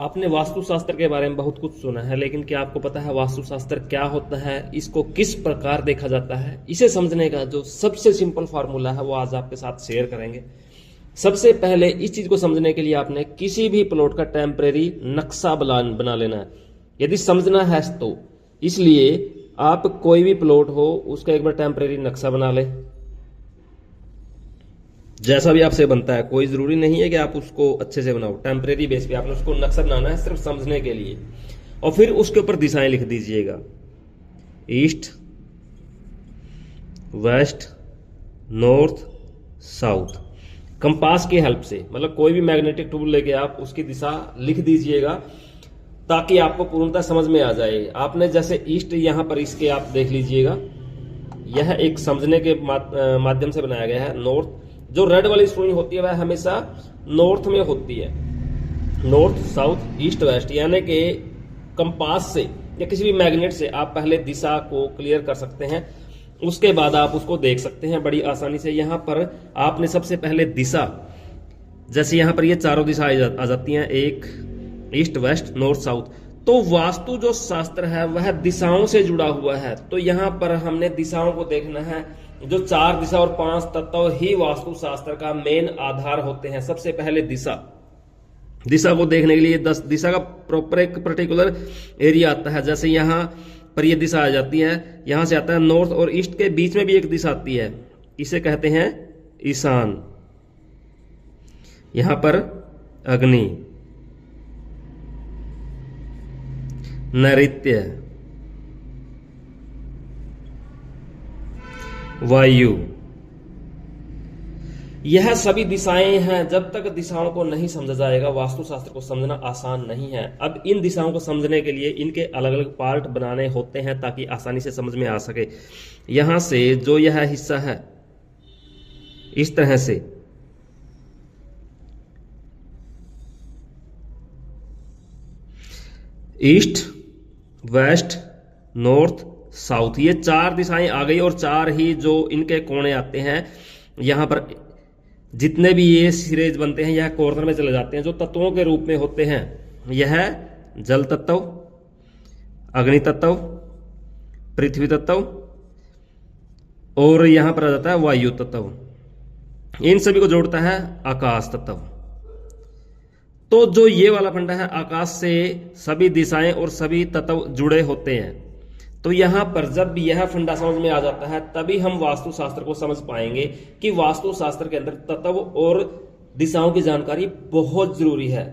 आपने वास्तुशास्त्र के बारे में बहुत कुछ सुना है, लेकिन क्या आपको पता है वास्तुशास्त्र क्या होता है, इसको किस प्रकार देखा जाता है? इसे समझने का जो सबसे सिंपल फार्मूला है वो आज आपके साथ शेयर करेंगे। सबसे पहले इस चीज को समझने के लिए आपने किसी भी प्लॉट का टेम्परेरी नक्शा बना लेना है, यदि समझना है तो। इसलिए आप कोई भी प्लॉट हो उसका एक बार टेम्परेरी नक्शा बना ले, जैसा भी आपसे बनता है। कोई जरूरी नहीं है कि आप उसको अच्छे से बनाओ, टेम्परेरी बेस पे आपने उसको नक्शा बनाना है सिर्फ समझने के लिए। और फिर उसके ऊपर दिशाएं लिख दीजिएगा, east, west, north, south. Compass की हेल्प से, मतलब कोई भी मैग्नेटिक टूल लेके आप उसकी दिशा लिख दीजिएगा ताकि आपको पूर्णतः समझ में आ जाए। आपने जैसे ईस्ट यहां पर इसके आप देख लीजिएगा, यह एक समझने के माध्यम से बनाया गया है। नॉर्थ, जो रेड वाली सुई होती है वह हमेशा नॉर्थ में होती है। नॉर्थ, साउथ, ईस्ट, वेस्ट, यानी कि कंपास से या किसी भी मैग्नेट से आप पहले दिशा को क्लियर कर सकते हैं, उसके बाद आप उसको देख सकते हैं बड़ी आसानी से। यहां पर आपने सबसे पहले दिशा, जैसे यहां पर ये चारों दिशा आ जाती हैं, एक ईस्ट, वेस्ट, नॉर्थ, साउथ। तो वास्तु जो शास्त्र है वह दिशाओं से जुड़ा हुआ है। तो यहां पर हमने दिशाओं को देखना है। जो 4 दिशा और 5 तत्व ही वास्तु शास्त्र का मेन आधार होते हैं। सबसे पहले दिशा को देखने के लिए 10 दिशा का प्रॉपर एक पर्टिकुलर एरिया आता है। जैसे यहां पर ये दिशा आ जाती है, यहां से आता है नॉर्थ, और ईस्ट के बीच में भी एक दिशा आती है, इसे कहते हैं ईशान। यहां पर अग्नि, नैऋत्य, वायु, यह सभी दिशाएं हैं। जब तक दिशाओं को नहीं समझा जाएगा वास्तुशास्त्र को समझना आसान नहीं है। अब इन दिशाओं को समझने के लिए इनके अलग अलग पार्ट बनाने होते हैं ताकि आसानी से समझ में आ सके। यहां से जो यह हिस्सा है इस तरह से, ईस्ट, वेस्ट, नॉर्थ, साउथ, ये 4 दिशाएं आ गई। और 4 ही जो इनके कोने आते हैं, यहां पर जितने भी ये सिरे बनते हैं यह कॉर्नर में चले जाते हैं, जो तत्वों के रूप में होते हैं। यह जल तत्व, अग्नि तत्व, पृथ्वी तत्व, और यहां पर आ जाता है वायु तत्व। इन सभी को जोड़ता है आकाश तत्व। तो जो ये वाला फंडा है, आकाश से सभी दिशाएं और सभी तत्व जुड़े होते हैं। तो यहां पर जब यह फंडा समझ में आ जाता है तभी हम वास्तुशास्त्र को समझ पाएंगे कि वास्तुशास्त्र के अंदर तत्व और दिशाओं की जानकारी बहुत जरूरी है।